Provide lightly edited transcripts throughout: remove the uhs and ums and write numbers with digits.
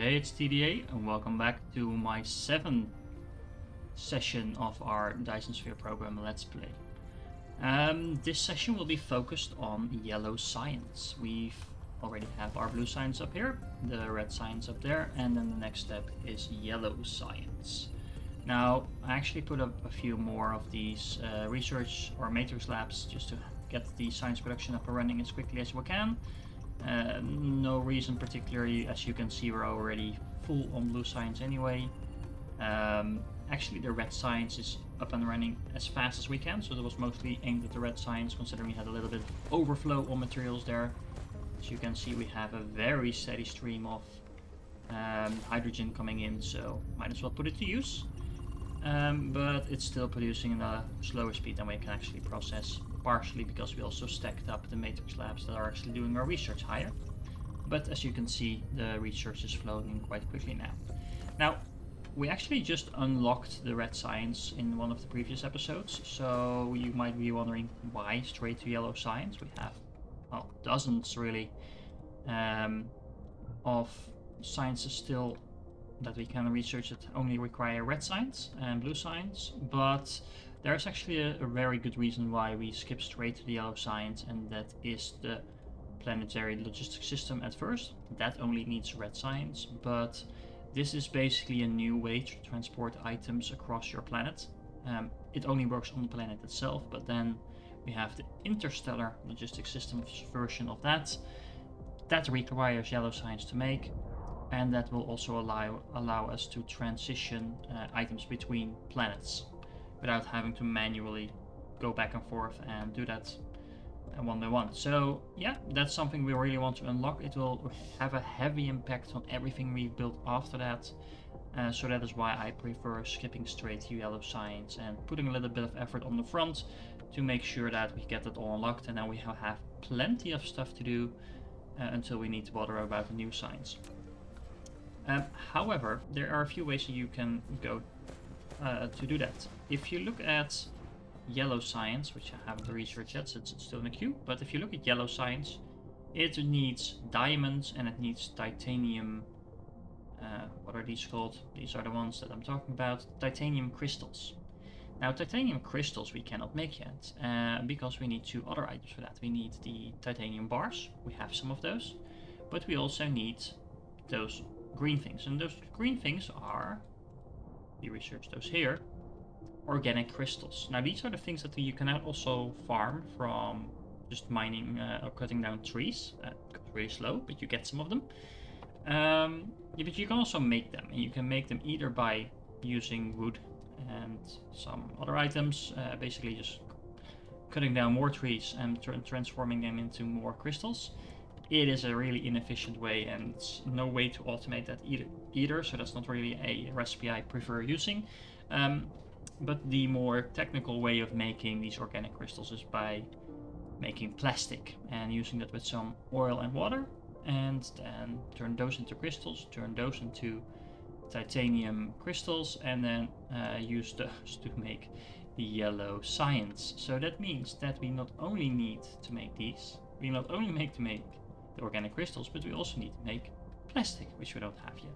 Hey, it's TDA and welcome back to my 7th session of our Dyson Sphere Program Let's Play. This session will be focused on yellow science. We already have our blue science up here, the red science up there, and then the next step is yellow science. Now, I actually put up a few more of these research or matrix labs just to get the science production up and running as quickly as we can. No reason particularly, as you can see we're already full on blue science anyway. Actually the red science is up and running as fast as we can, so that was mostly aimed at the red science considering we had a little bit of overflow on materials there. As you can see we have a very steady stream of hydrogen coming in, so might as well put it to use. But it's still producing at a slower speed than we can actually process, partially because we also stacked up the matrix labs that are actually doing our research higher. But as you can see, the research is flowing quite quickly now. Now, we actually just unlocked the red science in one of the previous episodes, so you might be wondering why straight to yellow science. We have, well, dozens really of sciences still that we can research that only require red science and blue science, but there's actually a very good reason why we skip straight to the yellow science, and that is the planetary logistics system at first. That only needs red science, but this is basically a new way to transport items across your planet. It only works on the planet itself, but then we have the interstellar logistics systems version of that. That requires yellow science to make, and that will also allow us to transition items between planets without having to manually go back and forth and do that one by one. So yeah, that's something we really want to unlock. It will have a heavy impact on everything we build after that. So that is why I prefer skipping straight to yellow science and putting a little bit of effort on the front to make sure that we get it all unlocked, and then we have plenty of stuff to do until we need to bother about the new science. However, there are a few ways you can go to do that. If you look at yellow science, which I haven't researched yet since it's still in the queue, but if you look at yellow science, it needs diamonds and it needs titanium. What are these called? These are the ones that I'm talking about. Titanium crystals. Now, titanium crystals we cannot make yet because we need two other items for that. We need the titanium bars. We have some of those, but we also need those green things, and those green things are, we researched those here, organic crystals. Now these are the things that you can also farm from just mining or cutting down trees. It goes really slow, but you get some of them. Yeah, but you can also make them, and you can make them either by using wood and some other items, basically just cutting down more trees and transforming them into more crystals. It is a really inefficient way, and no way to automate that either, so that's not really a recipe I prefer using. But the more technical way of making these organic crystals is by making plastic and using that with some oil and water, and then turn those into crystals, turn those into titanium crystals, and then use those to make the yellow science. So that means that we not only need to make these, we not only make the organic crystals, but we also need to make plastic, which we don't have yet.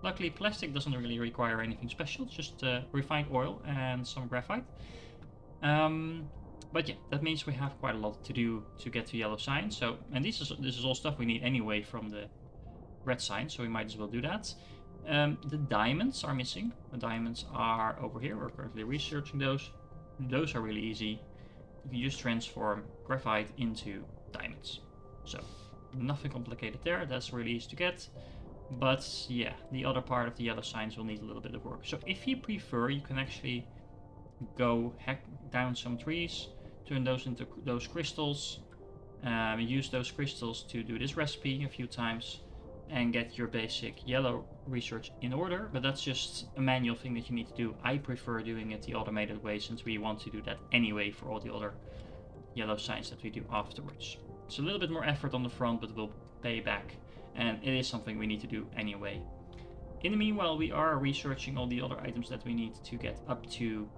Luckily, plastic doesn't really require anything special, just refined oil and some graphite. But yeah, that means we have quite a lot to do to get to yellow science. So, and this is all stuff we need anyway from the red science, so we might as well do that. The diamonds are missing. The diamonds are over here. We're currently researching those. Those are really easy. You can just transform graphite into diamonds. So nothing complicated there. That's really easy to get. But yeah, the other part of the yellow science will need a little bit of work. So if you prefer, you can actually go hack down some trees, turn those into those crystals, use those crystals to do this recipe a few times, and get your basic yellow research in order. But that's just a manual thing that you need to do. I prefer doing it the automated way, since we want to do that anyway for all the other yellow science that we do afterwards. It's a little bit more effort on the front, but it will pay back, and it is something we need to do anyway. In the meanwhile, we are researching all the other items that we need to get up to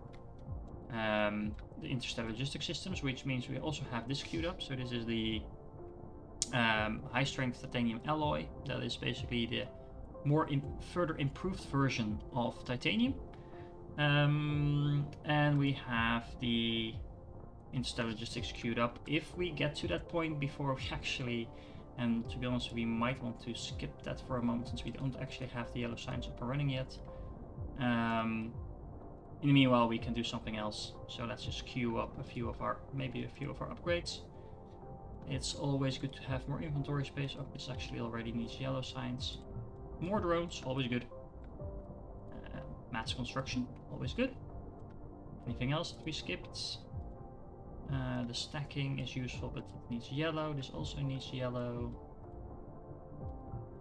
the interstellar logistics systems, which means we also have this queued up. So this is the high strength titanium alloy. That is basically the further improved version of titanium. And we have the interstellar logistics queued up. If we get to that point before we actually, and to be honest, we might want to skip that for a moment since we don't actually have the yellow signs up and running yet. In the meanwhile, we can do something else. So let's just queue up maybe a few of our upgrades. It's always good to have more inventory space. Oh, this actually already needs yellow signs. More drones, always good. Mass construction, always good. Anything else that we skipped? The stacking is useful, but it needs yellow. This also needs yellow.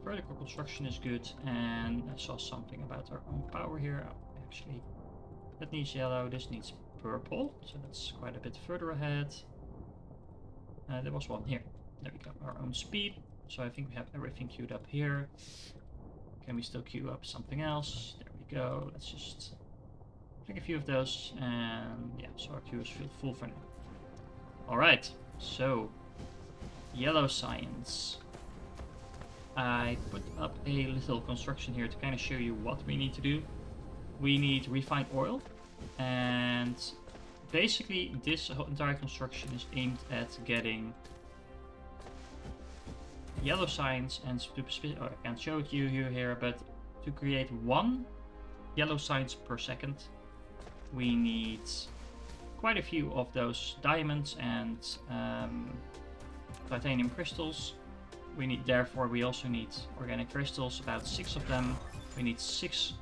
Vertical construction is good, and I saw something about our own power here. Oh, actually, that needs yellow. This needs purple, so that's quite a bit further ahead. There was one here. There we go. Our own speed. So I think we have everything queued up here. Can we still queue up something else? There we go. Let's just click a few of those, and yeah, so our queue is full for now. Alright, so yellow science. I put up a little construction here to kind of show you what we need to do. We need refined oil, and basically this entire construction is aimed at getting yellow science, and I can't show it to you here, but to create 1 yellow science per second, we need quite a few of those diamonds and titanium crystals. Therefore, we also need organic crystals, about 6 of them. We need 6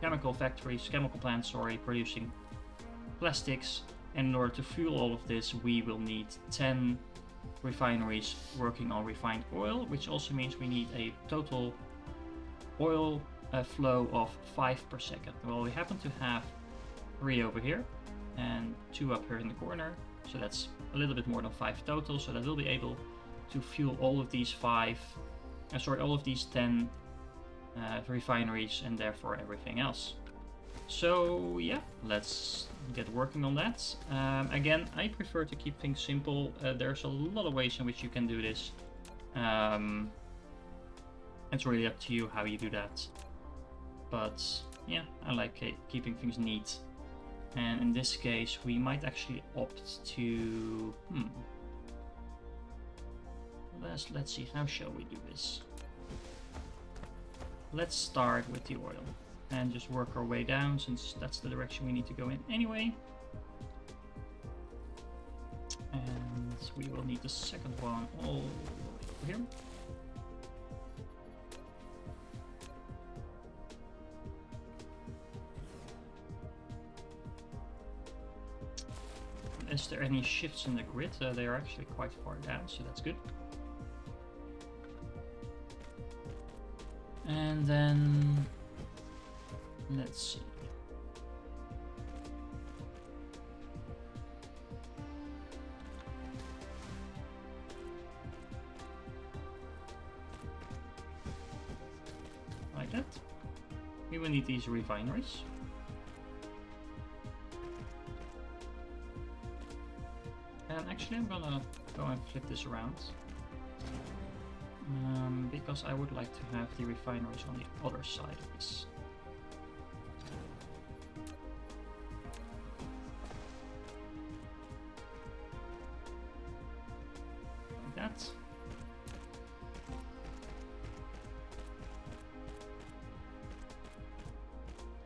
chemical plants, producing plastics. And in order to fuel all of this, we will need 10 refineries working on refined oil, which also means we need a total oil flow of 5 per second. Well, we happen to have 3 over here and 2 up here in the corner, so that's a little bit more than 5 total, so that will be able to fuel all of these 10 refineries, and therefore everything else. So yeah, let's get working on that. Again, I prefer to keep things simple. There's a lot of ways in which you can do this. It's really up to you how you do that. But yeah, I like keeping things neat. And in this case, we might actually opt to... Let's see, how shall we do this? Let's start with the oil and just work our way down, since that's the direction we need to go in anyway. And we will need the second one all over here. Is there any shifts in the grid? They are actually quite far down, so that's good. And then let's see. Like that. We will need these refineries. And actually I'm gonna go and flip this around. Because I would like to have the refineries on the other side of this. Like that.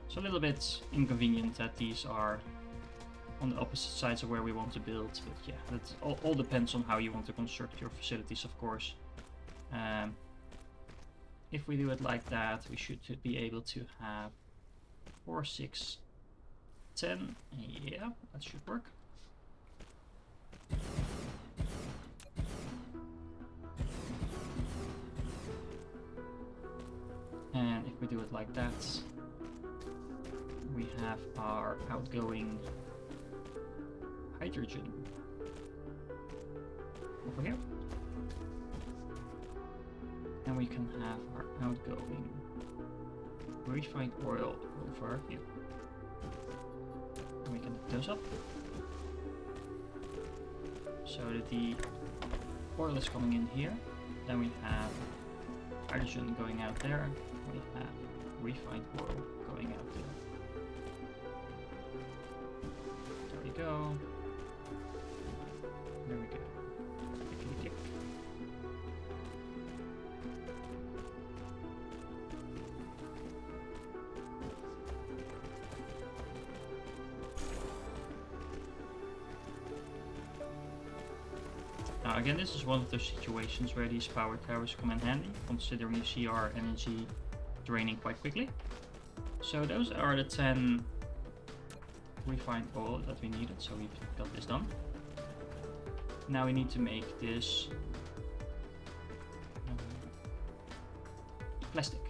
It's a little bit inconvenient that these are on the opposite sides of where we want to build, but yeah, that all depends on how you want to construct your facilities, of course. If we do it like that, we should be able to have 4, 6, 10. Yeah, that should work. And if we do it like that, we have our outgoing hydrogen over here. And we can have our outgoing refined oil over here. And we can hook those up so that the oil is coming in here. Then we have hydrogen going out there. We have refined oil going out there. There we go. There we go. Clickety click. Now again, this is one of those situations where these power towers come in handy, considering you see our energy draining quite quickly. So those are the 10 refined oil that we needed, so we've got this done. Now we need to make this plastic.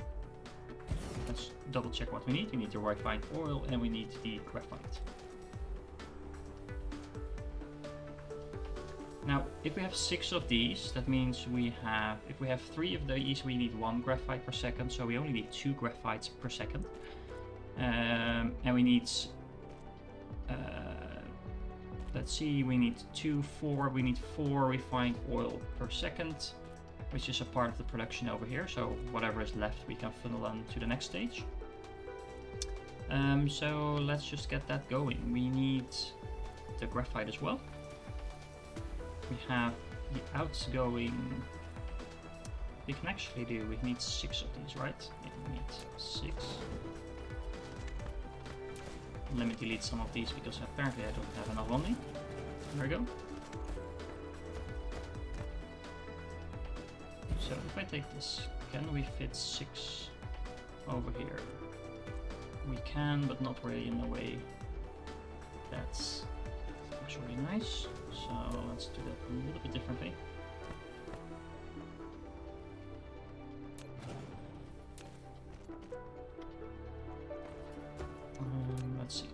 Let's double check what we need. We need the refined oil and we need the graphite. Now, if we have 6 of these, that means if we have 3 of these, we need 1 graphite per second, so we only need 2 graphites per second. And we need, let's see, we need 4 refined oil per second, which is a part of the production over here, so whatever is left we can funnel on to the next stage. So let's just get that going. We need the graphite as well. We have the outgoing. We can actually do. We need 6 of these, right? Yeah, we need 6. Let me delete some of these because apparently I don't have enough on me. There we go. So if I take this, can we fit 6 over here? We can, but not really in a way that's actually nice. So let's do that a little bit differently. Let's see.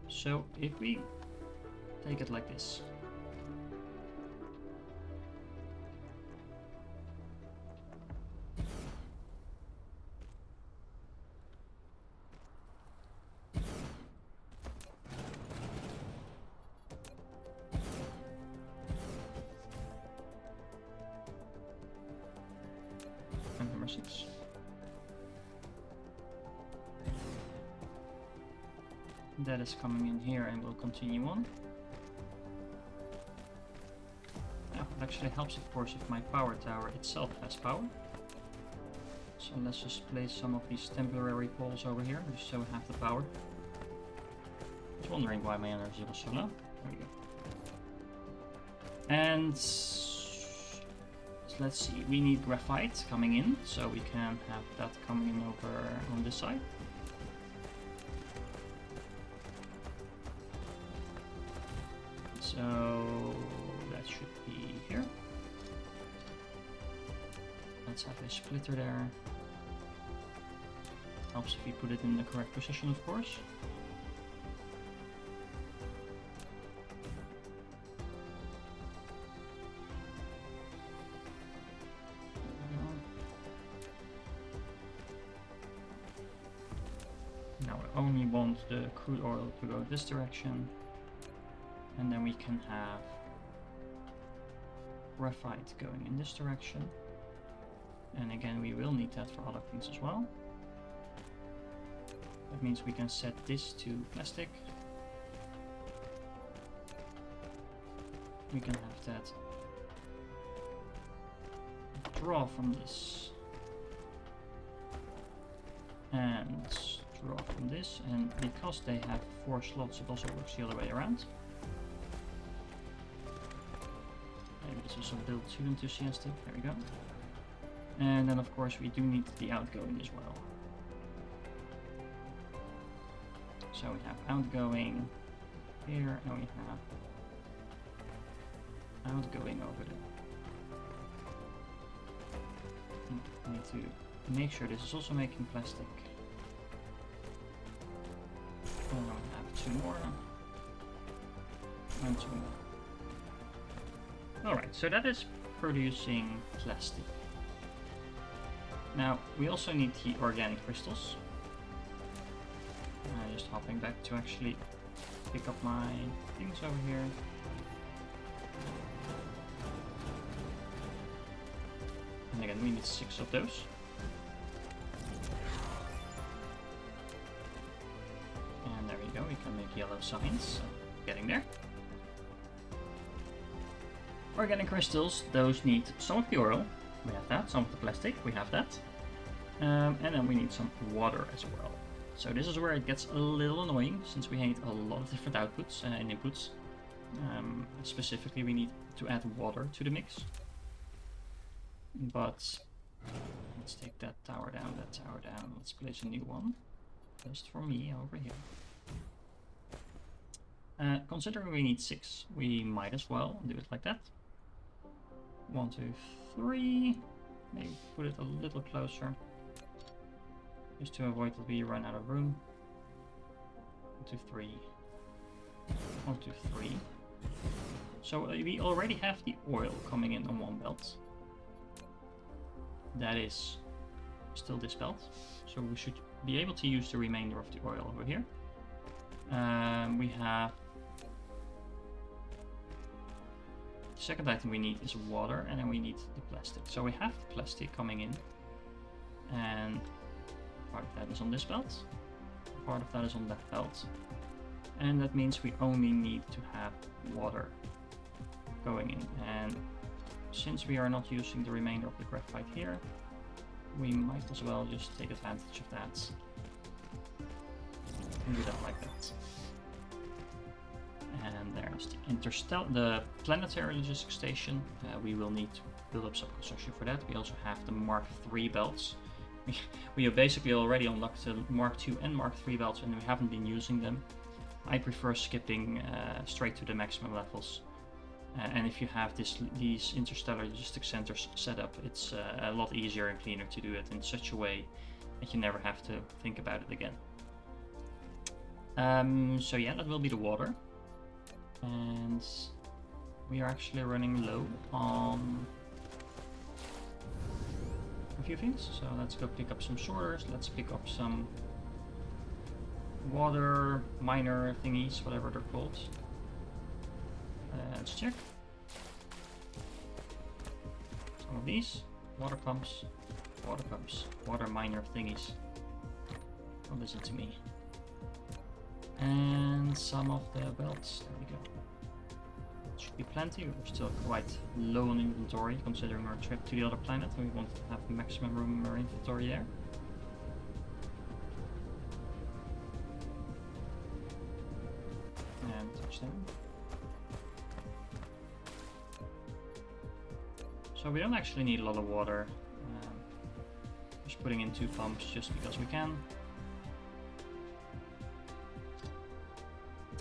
So if we take it like this. Number 6. That is coming in here and we'll continue on. Now, it actually helps, of course, if my power tower itself has power. So let's just place some of these temporary poles over here, just so we have the power. I was wondering why my energy was so low. There we go. And let's see, we need graphite coming in, so we can have that coming in over on this side. So that should be here. Let's have a splitter there. Helps if you put it in the correct position, of course. Now I only want the crude oil to go this direction. And then we can have graphite going in this direction. And again, we will need that for other things as well. That means we can set this to plastic. We can have that draw from this. And draw from this. And because they have 4 slots, it also works the other way around. Maybe this is also built too enthusiastic. There we go. And then of course we do need the outgoing as well. So we have outgoing here and we have outgoing over there. I need to make sure this is also making plastic. And then we have 2 more. And 2 more. Alright, so that is producing plastic. Now, we also need the organic crystals. just hopping back to actually pick up my things over here. And again, we need 6 of those. And there we go, we can make yellow signs. So getting there. Organic crystals, those need some of the oil. We have that. Some of the plastic, we have that. And then we need some water as well. So this is where it gets a little annoying, since we need a lot of different outputs and inputs. Specifically, we need to add water to the mix. But let's take that tower down, Let's place a new one. Just for me over here. Considering we need 6, we might as well do it like that. 1, 2, 3. Maybe put it a little closer. Just to avoid that we run out of room. 1, 2, 3. 1, 2, 3. So we already have the oil coming in on one belt. That is still this belt. So we should be able to use the remainder of the oil over here. We have... The second item we need is water, and then we need the plastic. So we have the plastic coming in. And part of that is on this belt. Part of that is on that belt. And that means we only need to have water going in. And since we are not using the remainder of the graphite here, we might as well just take advantage of that and do that like that. And there's the planetary logistics station. We will need to build up some construction for that. We also have the Mark III belts. We have basically already unlocked the Mark II and Mark III belts, and we haven't been using them. I prefer skipping straight to the maximum levels. And if you have these interstellar logistics centers set up, it's a lot easier and cleaner to do it in such a way that you never have to think about it again. So yeah, that will be the water. And we are actually running low on a few things. So let's go pick up some sorters. Let's pick up some water miner thingies, whatever they're called. Let's check. Some of these. Water pumps, water miner thingies. Don't listen to me. And some of the belts. There we go. Should be plenty. We're still quite low on inventory considering our trip to the other planet. We want to have maximum room in our inventory there. And touchdown. So we don't actually need a lot of water. Just putting in 2 pumps just because we can.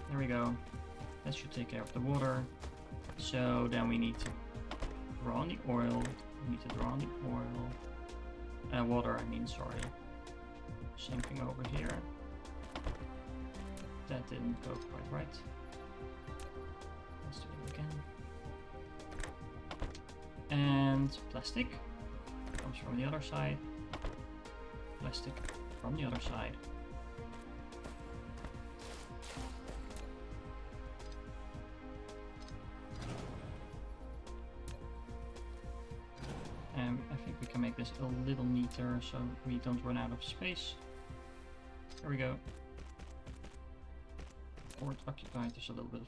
There we go. That should take care of the water. So then we need to draw on the oil. We need to draw on the oil. Water, I mean, sorry. Same thing over here. That didn't go quite right. Let's do it again. And plastic comes from the other side. Plastic from the other side. I think we can make this a little neater so we don't run out of space. There we go. Port occupied, there's a little bit of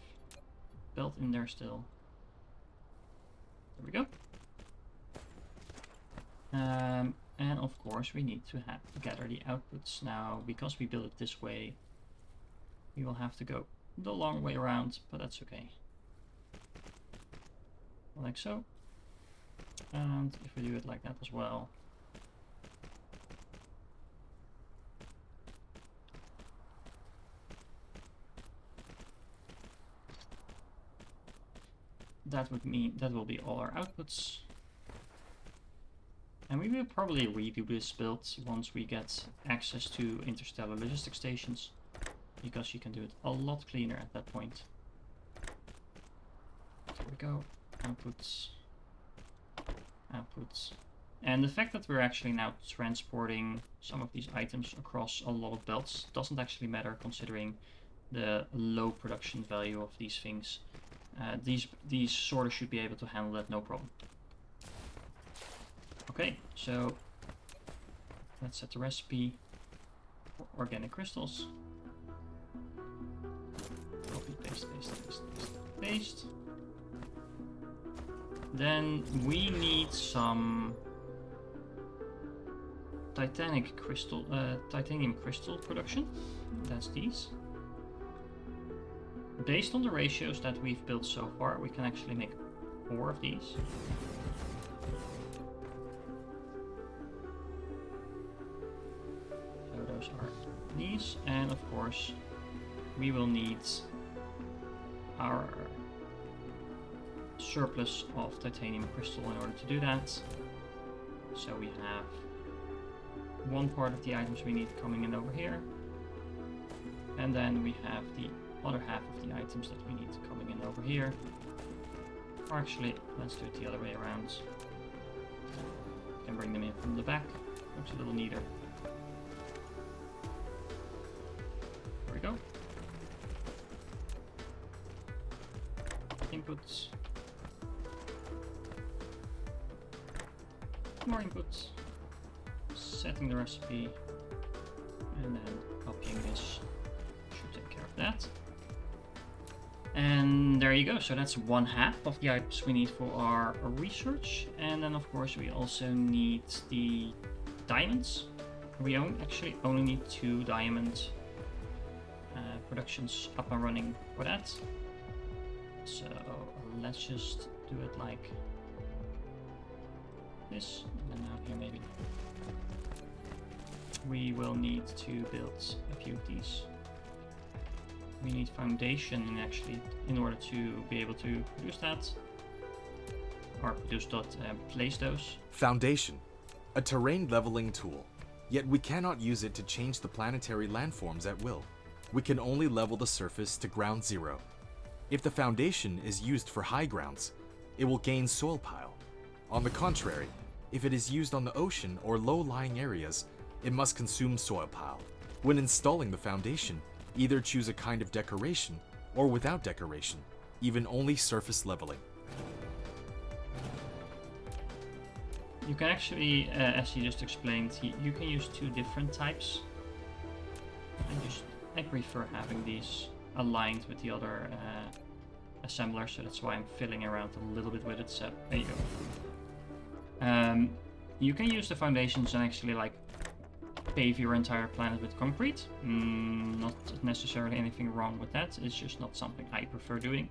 belt in there still. There we go. And of course we need to gather the outputs. Now, because we build it this way, we will have to go the long way around, but that's okay. Like so. And if we do it like that as well. That would mean that will be all our outputs. And we will probably redo this build once we get access to interstellar logistics stations, because you can do it a lot cleaner at that point. There we go. Outputs. Outputs. And the fact that we're actually now transporting some of these items across a lot of belts doesn't actually matter considering the low production value of these things. These sort of should be able to handle that no problem. Okay, so let's set the recipe for organic crystals. Copy, paste, paste, paste, paste, paste. Then we need some titanium crystal production. That's these. Based on the ratios that we've built so far, we can actually make 4 of these. So those are these, and of course we will need our surplus of titanium crystal in order to do that. So we have one part of the items we need coming in over here, and then we have the other half of the items that we need coming in over here. Or actually, let's do it the other way around. We can bring them in from the back. Looks a little neater. There we go. Inputs. More inputs. Setting the recipe. And then copying this should take care of that. And there you go. So that's one half of the items we need for our research. And then of course we also need the diamonds. We actually only need 2 diamond productions up and running for that. So let's just do it like this. And then out here maybe. We will need to build a few of these. We need foundation actually in order to be able to produce that. Or place those. Foundation, a terrain leveling tool. Yet we cannot use it to change the planetary landforms at will. We can only level the surface to ground zero. If the foundation is used for high grounds, it will gain soil pile. On the contrary, if it is used on the ocean or low-lying areas, it must consume soil pile. When installing the foundation, either choose a kind of decoration or without decoration, even only surface leveling. You can actually, as you just explained, you can use 2 different types. I prefer having these aligned with the other assembler, so that's why I'm fiddling around a little bit with it. So there you go. You can use the foundations and actually like pave your entire planet with concrete. Not necessarily anything wrong with that. It's just not something I prefer doing.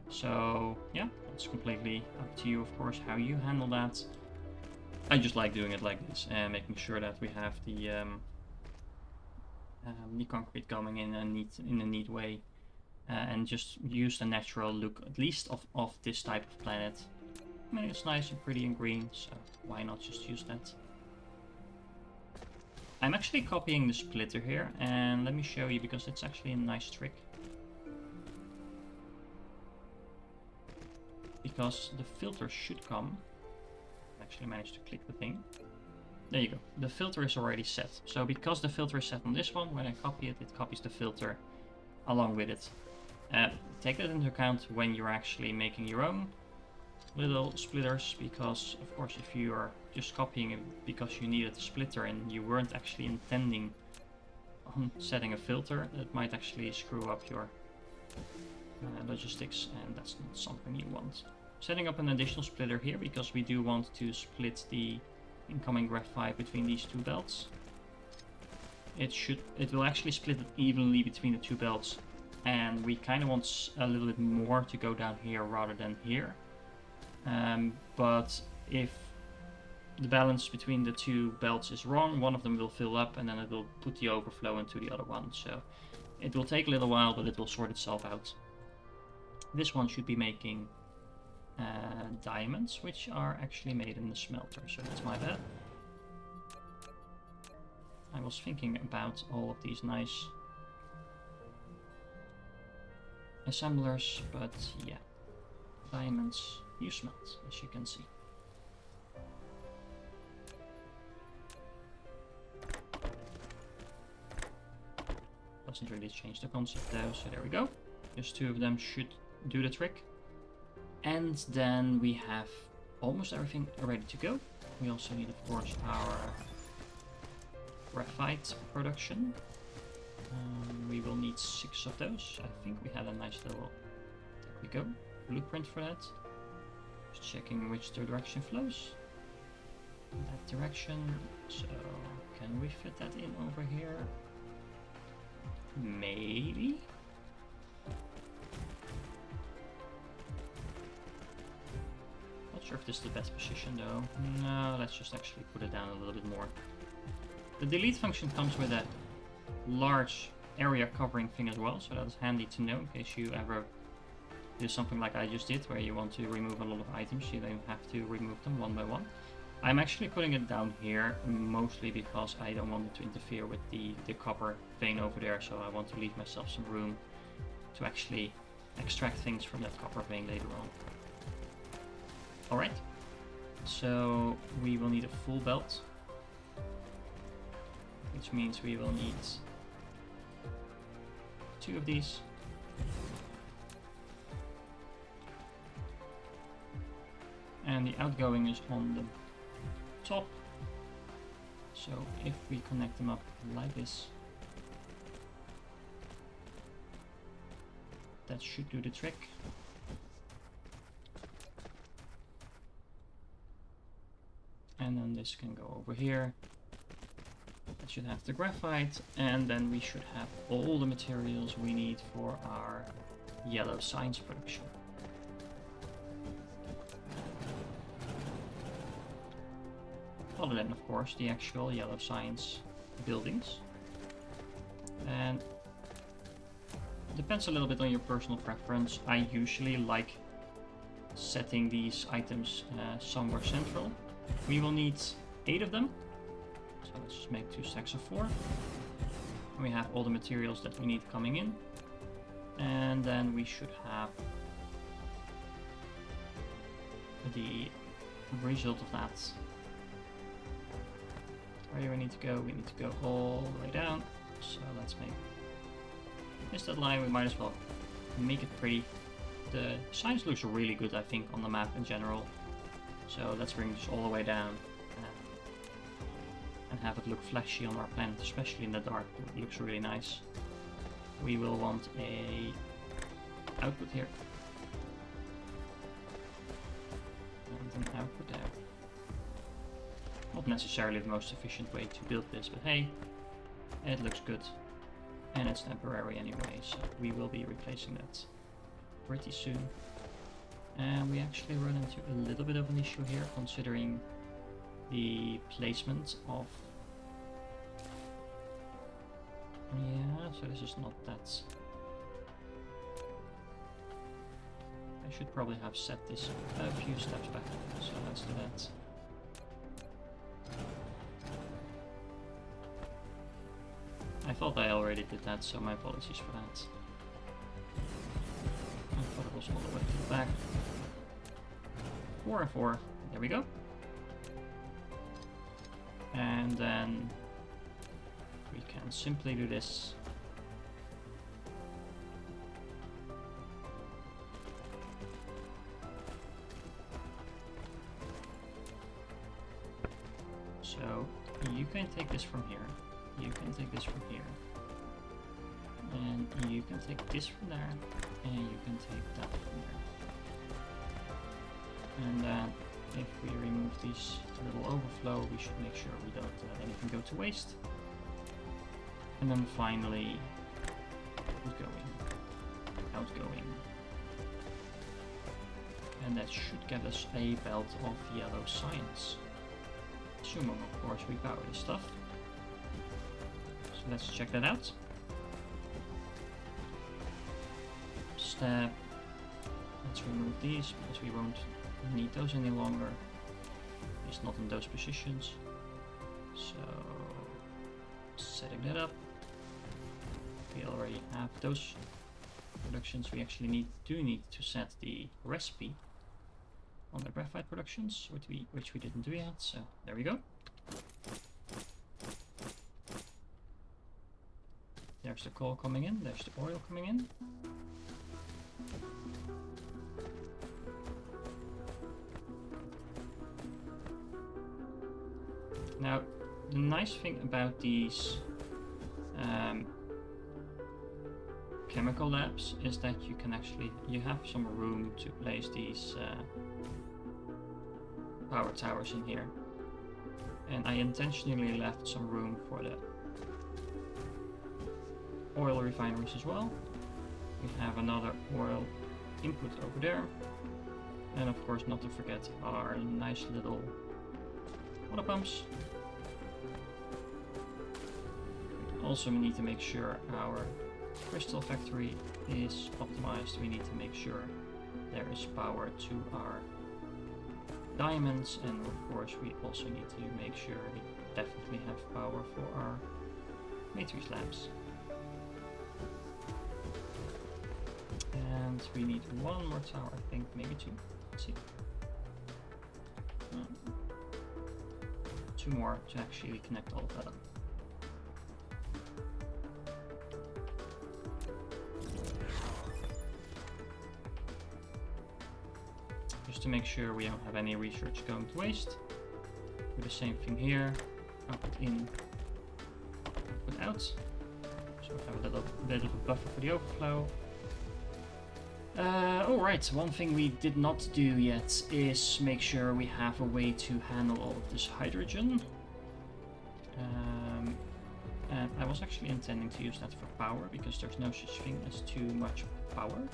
So yeah, it's completely up to you, of course, how you handle that. I just like doing it like this and making sure that we have the concrete going in a neat way, and just use the natural look, at least of this type of planet. I mean, it's nice and pretty and green, so why not just use that? I'm actually copying the splitter here, and let me show you because it's actually a nice trick. Because the filter should come. I actually managed to click the thing. There you go. The filter is already set. So because the filter is set on this one, when I copy it, it copies the filter along with it. Take that into account when you're actually making your own little splitters, because of course if you are just copying it because you needed a splitter and you weren't actually intending on setting a filter, it might actually screw up your logistics, and that's not something you want. Setting up an additional splitter here because we do want to split the incoming graphite between these 2 belts. It will actually split it evenly between the 2 belts, and we kind of want a little bit more to go down here rather than here. But if the balance between the 2 belts is wrong, one of them will fill up and then it will put the overflow into the other one. So it will take a little while, but it will sort itself out. This one should be making diamonds, which are actually made in the smelter, so that's my bad. I was thinking about all of these nice assemblers, but yeah, diamonds you smelt, as you can see. doesn't really change the concept though, so there we go. Just 2 of them should do the trick. And then we have almost everything ready to go. We also need, of course, our graphite production. We will need 6 of those. I think we had a nice little, there we go, blueprint for that. Just checking which direction flows. That direction. So can we fit that in over here? Maybe. Not sure if this is the best position though. No, let's just actually put it down a little bit more. The delete function comes with a large area covering thing as well, so that's handy to know in case you ever do something like I just did, where you want to remove a lot of items. You don't have to remove them one by one. I'm actually putting it down here mostly because I don't want it to interfere with the copper vein over there, so I want to leave myself some room to actually extract things from that copper vein later on. Alright, so we will need a full belt, which means we will need 2 of these. And the outgoing is on the top. So if we connect them up like this, that should do the trick. And then this can go over here. That should have the graphite, and then we should have all the materials we need for our yellow science production. Other than, of course, the actual yellow science buildings. And it depends a little bit on your personal preference. I usually like setting these items somewhere central. We will need 8 of them. So let's just make 2 stacks of 4. And we have all the materials that we need coming in. And then we should have the result of that. Where do we need to go? We need to go all the way down. So let's miss that line. We might as well make it pretty. The science looks really good, I think, on the map in general. So let's bring this all the way down and have it look flashy on our planet, especially in the dark. It looks really nice. We will want a output here. And an output there. Not necessarily the most efficient way to build this, but hey, it looks good. And it's temporary anyway, so we will be replacing that pretty soon. And we actually run into a little bit of an issue here, considering the placement of... Yeah, so this is not that... I should probably have set this a few steps back, so let's do that. I thought I already did that, so my apologies for that. I thought it was all the way to the back. 4 and 4, there we go. And then we can simply do this. So you can take this from here. You can take this from here, and you can take this from there, and you can take that from there. And then if we remove this little overflow, we should make sure we don't let anything go to waste. And then finally, outgoing, outgoing. And that should get us a belt of yellow science. Assuming, of course, we power this stuff. Let's check that out. Step. Let's remove these because we won't need those any longer. At least not in those positions. So, setting that up. We already have those productions. We actually do need to set the recipe on the graphite productions, which we didn't do yet. So there we go. There's the coal coming in, there's the oil coming in. Now, the nice thing about these chemical labs is that you have some room to place these power towers in here. And I intentionally left some room for the oil refineries as well. We have another oil input over there. And of course, not to forget our nice little water pumps. Also, we need to make sure our crystal factory is optimized. We need to make sure there is power to our diamonds, and of course we also need to make sure we definitely have power for our matrix labs. And we need one more tower, I think, maybe two. Let's see. Two more to actually connect all of that up. Just to make sure we don't have any research going to waste. Do the same thing here. Output in, output out. So we have a little bit of a buffer for the overflow. Alright, one thing we did not do yet is make sure we have a way to handle all of this hydrogen. And I was actually intending to use that for power, because there's no such thing as too much power.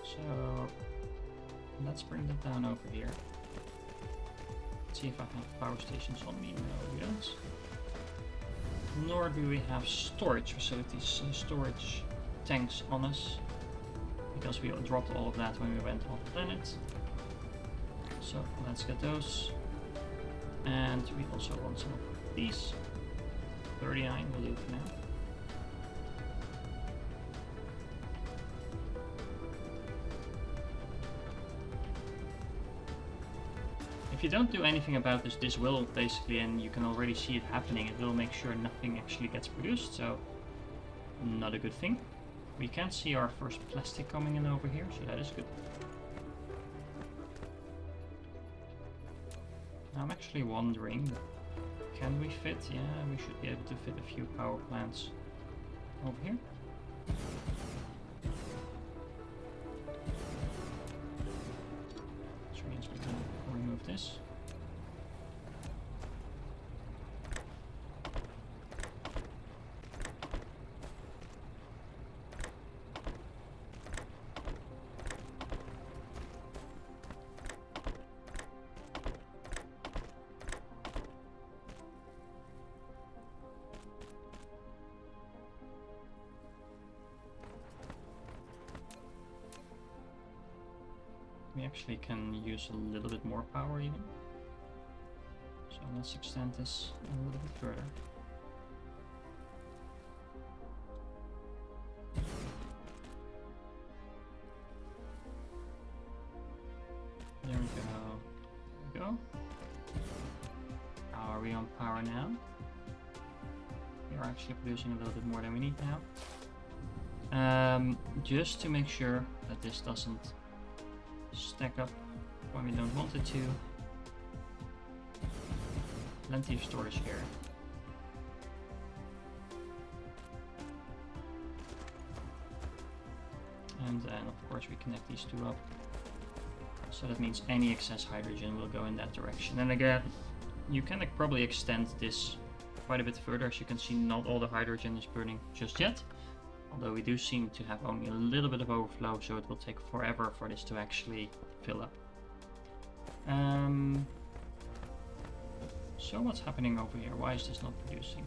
So let's bring that down over here. Let's see if I have power stations on me. No, we don't. Nor do we have storage facilities, storage tanks on us, because we dropped all of that when we went off planet. So let's get those. And we also want some of these. 39 will do for now. If you don't do anything about this, this will basically, and you can already see it happening, it will make sure nothing actually gets produced, so not a good thing. We can see our first plastic coming in over here, so that is good. I'm actually wondering, can we fit? Yeah, we should be able to fit a few power plants over here. Which means we can remove this. We actually can use a little bit more power even. So let's extend this a little bit further. There we go. There we go. How are we on power now? We are actually producing a little bit more than we need now. Just to make sure that this doesn't stack up when we don't want it to. Plenty of storage here. And then of course we connect these two up. So that means any excess hydrogen will go in that direction. And again, you can probably extend this quite a bit further. As you can see, not all the hydrogen is burning just yet. Although we do seem to have only a little bit of overflow, so it will take forever for this to actually fill up. So what's happening over here? Why is this not producing?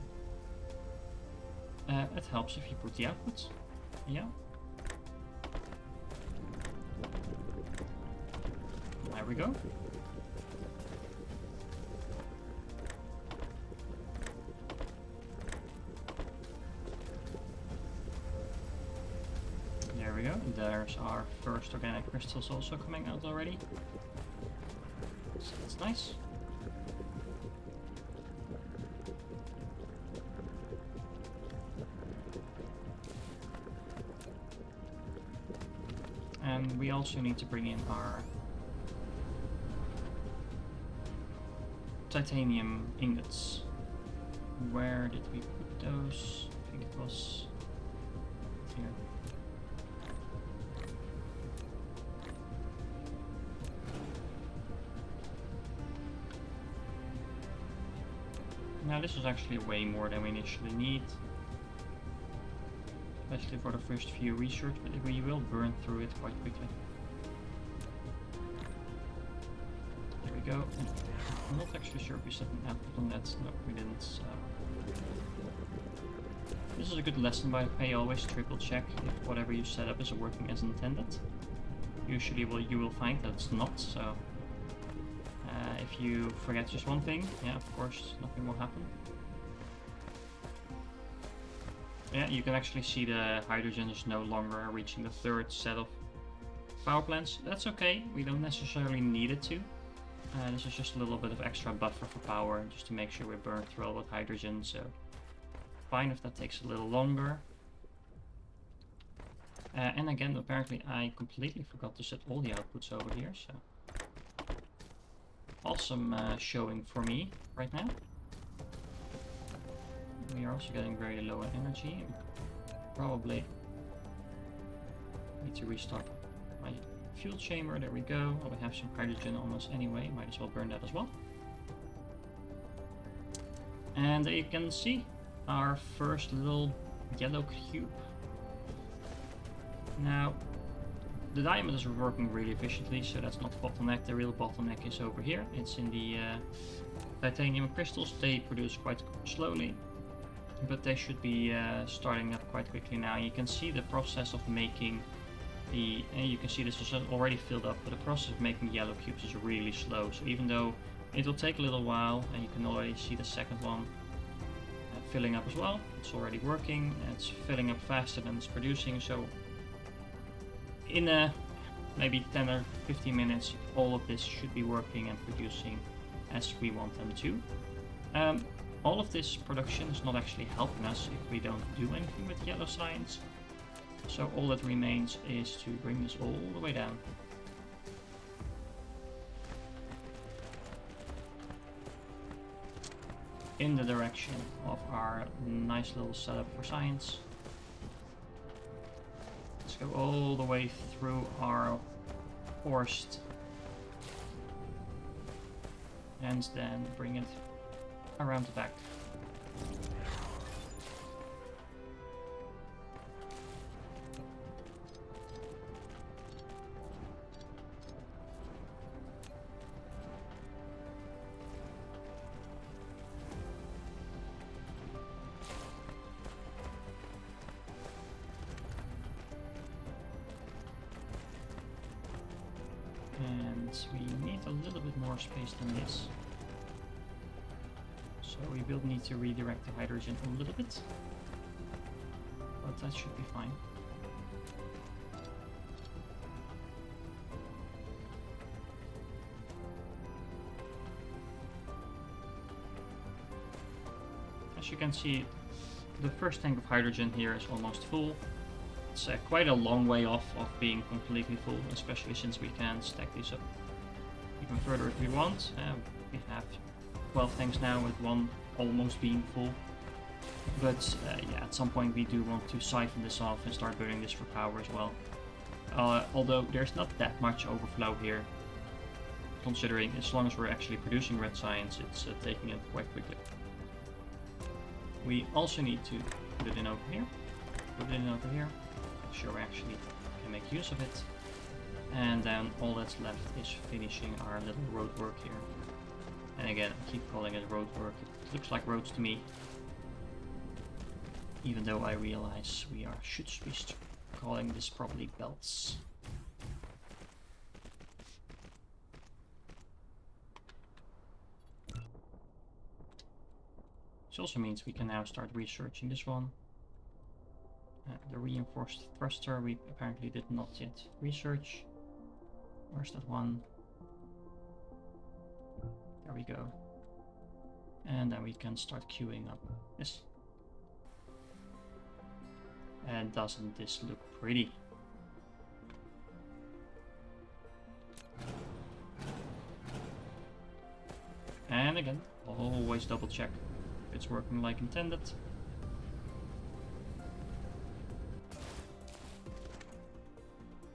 It helps if you put the output. Yeah. There we go. There we go. There's our first organic crystals also coming out already. So that's nice. We also need to bring in our titanium ingots. Where did we put those? I think it was here. Now this is actually way more than we initially need. Especially for the first few research, but we will burn through it quite quickly. There we go. I'm not actually sure if we set an output on that. No, we didn't. This is a good lesson by the way. Always triple check if whatever you set up is working as intended. Usually you will find that it's not, so if you forget just one thing, yeah, of course, nothing will happen. Yeah, you can actually see the hydrogen is no longer reaching the third set of power plants. That's okay, we don't necessarily need it to. This is just a little bit of extra buffer for power, just to make sure we burn through all the hydrogen, so fine if that takes a little longer. And again, apparently I completely forgot to set all the outputs over here, so awesome showing for me right now. We are also getting very low in energy. Probably need to restart my fuel chamber. There we go. Well, we have some hydrogen on us anyway. Might as well burn that as well. And you can see our first little yellow cube. Now, the diamond is working really efficiently, so that's not the bottleneck. The real bottleneck is over here. It's in the titanium crystals. They produce quite slowly, but they should be starting up quite quickly now. You can see the process of making the, and you can see this is already filled up, but the process of making yellow cubes is really slow. So even though it will take a little while, and you can already see the second one filling up as well. It's already working, it's filling up faster than it's producing, so in maybe 10 or 15 minutes, all of this should be working and producing as we want them to. All of this production is not actually helping us if we don't do anything with yellow science. So all that remains is to bring this all the way down. In the direction of our nice little setup for science. Let's go all the way through our forest. And then bring it around the back. And we need a little bit more space than this. So we will need to redirect the hydrogen a little bit, but that should be fine. As you can see, the first tank of hydrogen here is almost full. It's quite a long way off of being completely full, especially since we can stack these up even further if we want. We have 12 tanks now with one almost being full. But yeah, at some point we do want to siphon this off and start burning this for power as well. Although there's not that much overflow here, considering as long as we're actually producing red science, it's taking it quite quickly. We also need to put it in over here, put it in over here, make sure we actually can make use of it. And then all that's left is finishing our little road work here. And again, I keep calling it road work. It looks like roads to me. Even though I realize we should be calling this probably belts. This also means we can now start researching this one. The reinforced thruster we apparently did not yet research. Where's that one? There we go. And then we can start queuing up this. And doesn't this look pretty? And again, always double check if it's working like intended.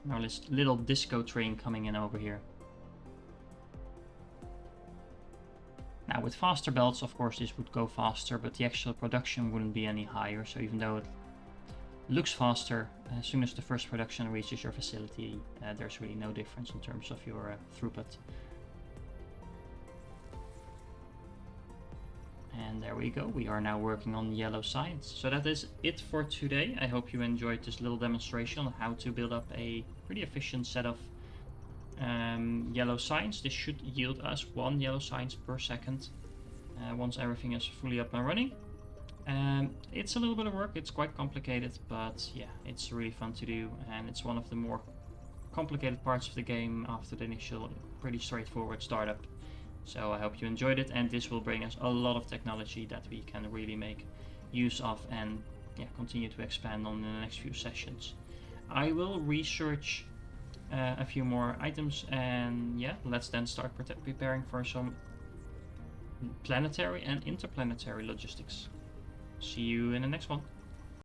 Now this little disco train coming in over here. Now with faster belts, of course, this would go faster, but the actual production wouldn't be any higher. So even though it looks faster, as soon as the first production reaches your facility, there's really no difference in terms of your throughput. And there we go, we are now working on yellow science. So that is it for today. I hope you enjoyed this little demonstration on how to build up a pretty efficient set of yellow science. This should yield us 1 yellow science per second once everything is fully up and running. It's a little bit of work, it's quite complicated, but yeah, it's really fun to do, and it's one of the more complicated parts of the game after the initial pretty straightforward startup. So I hope you enjoyed it, and this will bring us a lot of technology that we can really make use of and continue to expand on in the next few sessions. I will research a few more items, and let's then start preparing for some planetary and interplanetary logistics. See you in the next one.